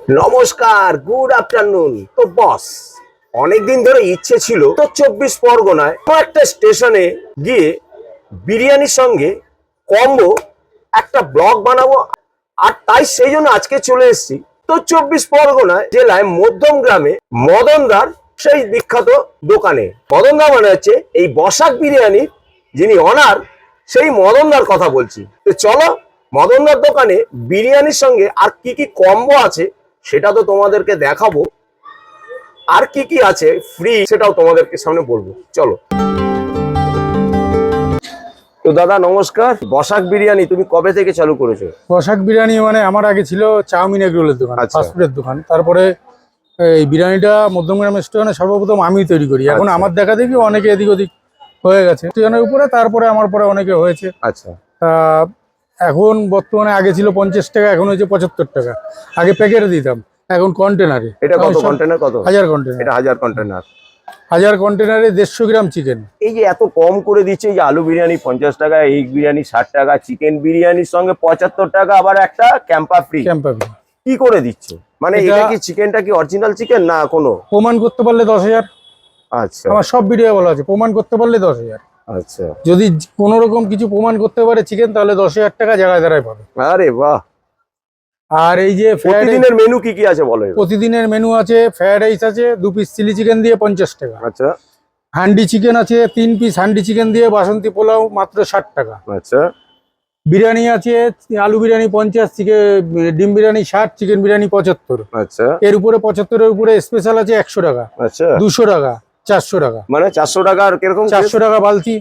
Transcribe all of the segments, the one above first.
নমস্কার, good afternoon. তো বস, অনেকদিন ধরে ইচ্ছে ছিল তো 24 পরগনায় একটা স্টেশনে গিয়ে বিরিয়ানির সঙ্গে কম্বো একটা ব্লগ বানাবো, আর তাই সেই জন্য আজকে চলে এসেছি তো 24 পরগনায় জেলায় মধ্যম গ্রামে মদনদার সেই বিখ্যাত দোকানে। মদনদা মানে হচ্ছে এই বসাক বিরিয়ানির যিনি অনার, সেই মদনদার কথা বলছি। তো চলো মদনদার দোকানে বিরিয়ানির সঙ্গে আর কি কি কম্বো আছে সেটা তো তোমাদেরকে দেখাবো, আর কি কি আছে ফ্রি সেটাও তোমাদেরকে সামনে বলবো। চলো। তো দাদা নমস্কার, বসাক বিরিয়ানি তুমি কবে থেকে চালু করেছো? বসাক বিরিয়ানি মানে আমার আগে ছিল চাউমিন এগ রোলের দোকান, আচ্ছা। ফাস্টফুডের দোকান। তারপরে এই বিরিয়ানিটা মধ্যমগ্রাম স্টেশনে সর্বপ্রথম আমি তৈরি করি। এখন আচ্ছা। আমার দেখা দেখি অনেকে এদিক ওদিক হয়ে গেছে স্টেশনের উপরে, তারপরে আমার পরে অনেকে হয়েছে। আচ্ছা। তা এখন বর্তমানে আগে ছিল 50 টাকা, এখন হয়েছে 75 টাকা। আগে প্যাকেটে দিতাম, এখন কন্টেনারে। এটা কত কন্টেনার? কত? 1000 কন্টেনার। এটা 1000 কন্টেনার। 1000 কন্টেনারে 150 গ্রাম চিকেন। এই যে এত কম করে দিচ্ছে, এই যে আলু বিরিয়ানি 50 টাকা, এগ বিরিয়ানি 60 টাকা, চিকেন বিরিয়ানির সঙ্গে 75 টাকা, আবার একটা ক্যাম্পা ফ্রি। ক্যাম্পা কি করে দিচ্ছে? মানে এটা এটা কি চিকেনটা কি অরিজিনাল চিকেন না কোনো? প্রমাণ করতে পারলে 10,000। আচ্ছা আমার সব ভিডিও বলা আছে প্রমাণ করতে পারলে 10,000। আচ্ছা। যদি কোন রকম কিছু প্রমাণ করতে পারে চিকেন, তাহলে 10,000 টাকা জায়গায় দাঁড়ায় পাবে। আরে বাহ। আর এই যে প্রতিদিনের মেনু কি কি আছে বলো এবার। প্রতিদিনের মেনু আছে, ফ্রাইড রাইস আছে 2 পিস চিলি চিকেন দিয়ে 50 টাকা। আচ্ছা হান্ডি চিকেন আছে 3 পিস হান্ডি চিকেন দিয়ে বাসন্তী পোলাও মাত্র 60 টাকা। আচ্ছা। বিরিয়ানি আছে আলু বিরিয়ানি 50, চিকেন ডিম বিরিয়ানি 60, চিকেন বিরিয়ানি 75। আচ্ছা। এর উপরে 75 এর উপরে স্পেশাল আছে 100 টাকা, আচ্ছা 200 টাকা, 400 টাকা। মানে 400 টাকা। আর কিরকম 400 টাকা বালতি।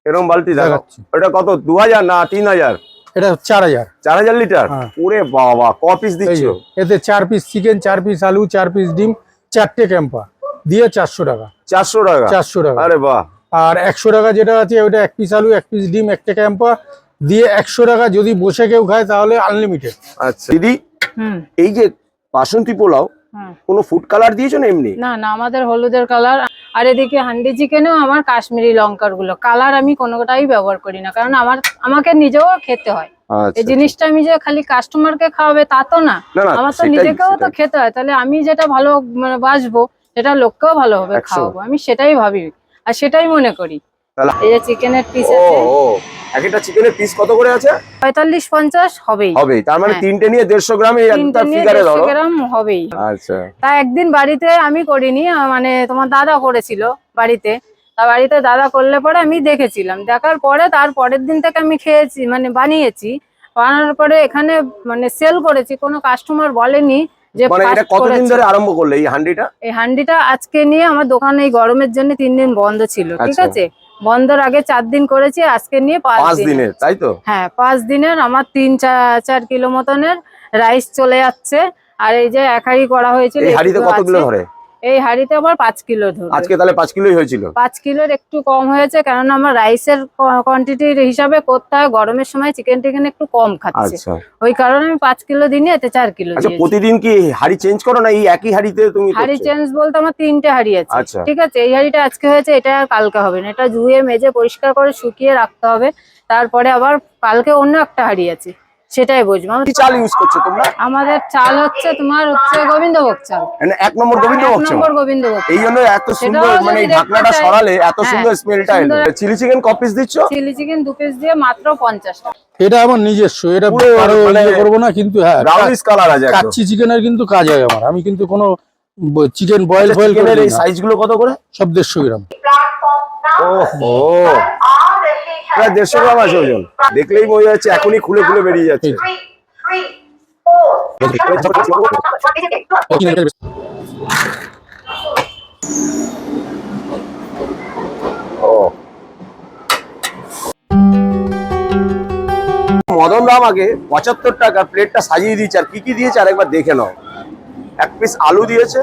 এরকম বালতি দেখাচ্ছি। ওটা কত? 2000 না 3000? এটা 4000। 4000 লিটার? হ্যাঁ। ওরে বাবা, ক পিস দিচ্ছ? এতে 4 পিস চিকেন, 4 পিস আলু, 4 পিস ডিম, 4টে ক্যাম্পা দিয়ে 400 টাকা। 400 টাকা? 400 টাকা। আরে বাহ। আর 100 টাকা যেটা আছে ওটা 1 পিস আলু, 1 পিস ডিম, 1টে ক্যাম্পা দিয়ে 100 টাকা। যদি বসে কেউ খায় তাহলে আনলিমিটেড। আচ্ছা দিদি, এই যে বাসন্তী পোলাও কোনো ফুড কালার দিয়েছো না এমনি? না না, আমাদের হলুদের কালার। আর এদিকে হান্ডি চিকেনেও আমার কাশ্মীরি লঙ্কার গুলো কালার আমি কোনোটাই ব্যবহার করি না, কারণ আমাকে নিজেও খেতে হয়। এই জিনিসটা আমি যে খালি কাস্টমারকে খাওয়াবে তা তো না, আমার তো নিজেকেও তো খেতে হয়। তাহলে আমি যেটা ভালো মানে বাসবো, সেটা লোককেও ভালোভাবে খাওয়াবো, আমি সেটাই ভাবি আর সেটাই মনে করি। এই যে চিকেনের পিস আছে, একটা চিকেনের পিস কত করে আছে? 45-50 হবেই। তার মানে তিনটে নিয়ে 150 গ্রাম একটা ফিগারে ধরো। 150 গ্রাম হবেই। আচ্ছা। তা একদিন বাড়িতে আমি করিনি, মানে তোমার দাদা করেছিল বাড়িতে। তা বাড়িতে দাদা করলে পরে আমি দেখেছিলাম, দেখার পরে তার পরের দিন থেকে আমি খেয়েছি, মানে বানিয়েছি। বানানোর পরে এখানে মানে সেল করেছি, কোনো কাস্টমার বলেনি যে মানে এটা কতদিন ধরে আরম্ভ করলে এই হান্ডিটা? এই হান্ডিটা আজকে নিয়ে আমার দোকানে এই গরমের জন্য 3 দিন বন্ধ ছিল, ঠিক আছে। বন্ধর আগে 4 দিন করেছি, আজকে নিয়ে 5 দিনের। তাই তো? হ্যাঁ, 5 দিনের আমার 3-4 কিলো মতনের রাইস চলে যাচ্ছে। আর এই যে এক হাঁড়ি করা হয়েছিল, এই হাঁড়িতে কত কিলো ধরে? এই হাঁড়িতে আমার 5 কিলো ধরে। আজকে তাহলে 5 কিলোই হয়েছিল? 5 কিলোর একটু কম হয়েছে, কারণ আমার রাইসের কোয়ান্টিটির হিসাবে করতে হয়। গরমের সময় চিকেন টিকেন একটু কম খাচ্ছে, ওই কারণে আমি 5 কিলো দিনে এতে 4 কিলো। আচ্ছা, প্রতিদিন কি হাঁড়ি চেঞ্জ করো না এই একই হাঁড়িতে তুমি? হাঁড়ি চেঞ্জ বলতে আমার 3টে হাঁড়ি আছে, ঠিক আছে। এই হাঁড়িটা আজকে হয়েছে, এটা আর কালকে হবে না। এটা ধুয়ে মেজে পরিষ্কার করে শুকিয়ে রাখতে হবে, তারপরে আবার কালকে অন্য একটা হাঁড়ি আছে, সেটাই বুঝবো। কি চাল ইউজ করছো তোমরা? আমাদের চাল হচ্ছে তোমার গোবিন্দভোগ চাল। মানে 1 নম্বর গোবিন্দভোগ চাল। 1 নম্বর গোবিন্দভোগ। এই জন্য এত সুন্দর, মানে ঢাকনাটা সরালে এত সুন্দর স্মেলটা এলো। চিলি চিকেন ক পিস দিচ্ছ? চিলি চিকেন 2 পিস দিয়ে মাত্র 50 টাকা। এটা আমার নিজস্ব, এটা করব না, কিন্তু হ্যাঁ ব্রাউনিশ কালার আছে। কাচ্চি চিকেনের কিন্তু কাজ হয় আমার। আমি কিন্তু কোনো চিকেন বয়েল করে এই সাইজগুলো কত করে? সব 150 গ্রাম। ওহো, প্রায় 150 গ্রাম আছে ওজন। দেখলেই বোঝা যাচ্ছে এখনই খুলে খুলে বেরিয়ে যাচ্ছে। মদন দা আমাকে 75 টাকা প্লেটটা সাজিয়ে দিয়েছে। আর কি কি দিয়েছে আরেকবার দেখে নাও। 1 পিস আলু দিয়েছে,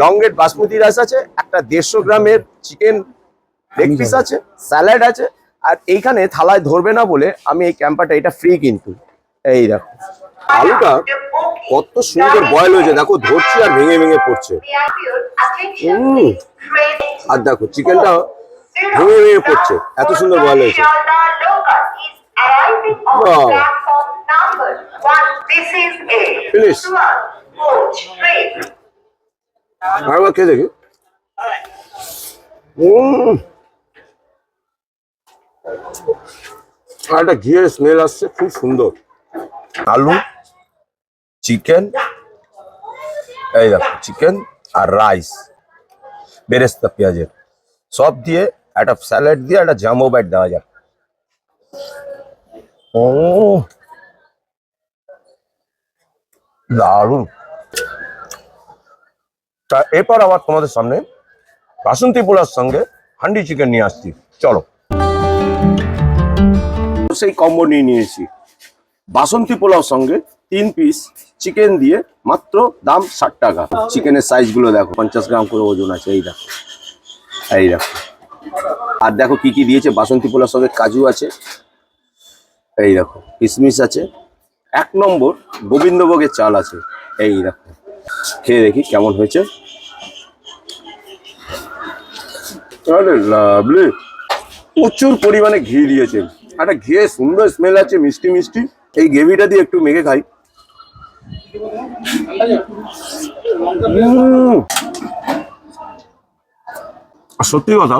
লংগেট বাসমতি রাইস আছে, একটা 150 গ্রামের চিকেন লেগ পিস আছে, স্যালাড আছে। আর এইখানে থালায় ধরবে না বলে আমি এই ক্যাম্পাটা, এটা ফ্রি কিন্তু। এই দেখো আলুটা কত সুন্দর বয়েল হয়েছে, দেখো ধরছি আর ভেঙে ভেঙে পড়ছে। আর দেখো চিকেনটা ভেঙে ভেঙে পড়ছে, এত সুন্দর বয়েল হয়েছে। ফিনিশ। আরেকবার খেয়ে দেখি। আর একটা ঘিয়ের স্মেল আসছে, খুব সুন্দর। আলু, চিকেন, এই দেখো চিকেন আর রাইস, বেরেস্তা পেঁয়াজের সব দিয়ে একটা স্যালাড দিয়ে একটা জাম্বো বাইট দেওয়া যাক। ও দারুণ। তা এরপর আবার তোমাদের সামনে বাসন্তী পোলার সঙ্গে হান্ডি চিকেন নিয়ে আসছি, চলো। সেই কম্বো নিয়ে নিয়েছি বাসন্তী পোলাও সঙ্গে 3 পিস চিকেন দিয়ে, মাত্র দাম 60 টাকা। চিকেনের সাইজ গুলো দেখো, 50 গ্রাম করে ওজন আছে, এই দেখো, এই দেখো। আর দেখো কি কি দিয়েছে বাসন্তী পোলার সঙ্গে, কাজু আছে, এই দেখো কিশমিশ আছে, 1 নম্বর গোবিন্দভোগের চাল আছে, এই দেখো। খেয়ে দেখি কেমন হয়েছে। আরে লাভলি, প্রচুর পরিমাণে ঘি দিয়েছে, একটা ঘিয়ে সুন্দর স্মেল আছে, মিষ্টি মিষ্টি। এই গ্রেভিটা দিয়ে একটু মেখে খাই। সত্যি কথা,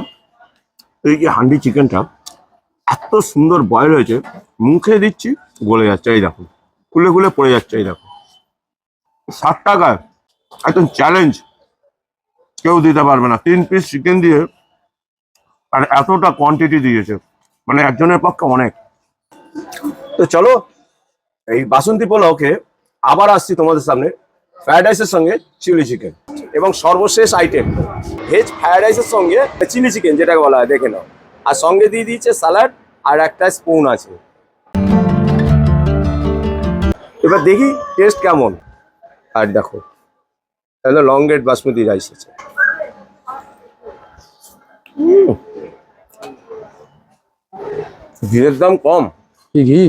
এই যে হান্ডি চিকেনটা এত সুন্দর বয়েল হয়েছে, মুখে দিচ্ছি গলে যাচ্ছে, এই দেখো খুলে খুলে পড়ে যাচ্ছে, এই দেখো। 60 টাকায় একদম চ্যালেঞ্জ, কেউ দিতে পারবে না। 3 পিস চিকেন দিয়ে আর এতটা কোয়ান্টিটি দিয়েছে, মানে একজনের পক্ষে অনেক। তো চলো এই বাসন্তী পোলাওকে আবার আসছি তোমাদের সামনে ফ্রাইড রাইসের সঙ্গে চিলি চিকেন, এবং সর্বশেষ আইটেম ভেজ ফ্রাইড রাইসের সঙ্গে চিলি চিকেন যেটাকে বলা হয়, দেখে নাও। আর সঙ্গে দিয়ে দিয়েছে স্যালাড আর একটা স্পুন আছে। এবার দেখি টেস্ট কেমন। আর দেখো তাহলে লং গ্রেড বাসমতি রাইস আছে। ঘিয়ের দাম কম। কি ঘি?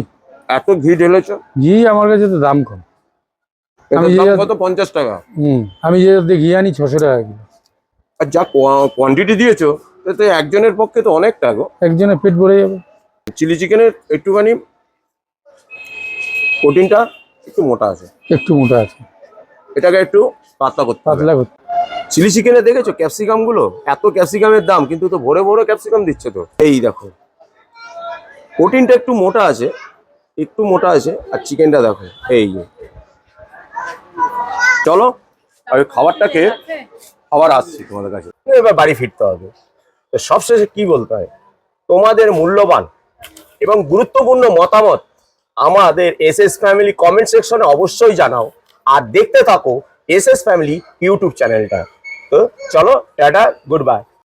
এত ঘি ঢেলেছ? ঘি আমার কাছে তো দাম কম। আমি যে কত? 50 টাকা। আমি যে ঘি আনি 600 টাকা কিলো। আর যা কোয়ান্টিটি দিয়েছো তাতে একজনের পক্ষে তো অনেক টাকা। একজনের পেট ভরে যাবে। চিলি চিকেনের একটুখানি প্রোটিনটা একটু মোটা আছে, একটু মোটা আছে, এটাকে একটু পাতলা করতে হবে। পাতলা করতে। চিলি চিকেনে দেখেছো ক্যাপসিকাম গুলো, এত ক্যাপসিকামের দাম, কিন্তু তো ভরে ভরে ক্যাপসিকাম দিচ্ছে তো। এই দেখো প্রোটিনটা একটু মোটা আছে, একটু মোটা আছে। আর চিকেনটা দেখো, এই যে। চলো আর খাবারটাকে আবার আসছি তোমাদের কাছে, এবার বাড়ি ফিরতে হবে। তো সবশেষে কি বলতে হয়, তোমাদের মূল্যবান এবং গুরুত্বপূর্ণ মতামত আমাদের এসএস ফ্যামিলি কমেন্ট সেকশনে অবশ্যই জানাও। আর দেখতে থাকো এসএস ফ্যামিলি ইউটিউব চ্যানেলটা। তো চলো টাটা, গুড বাই।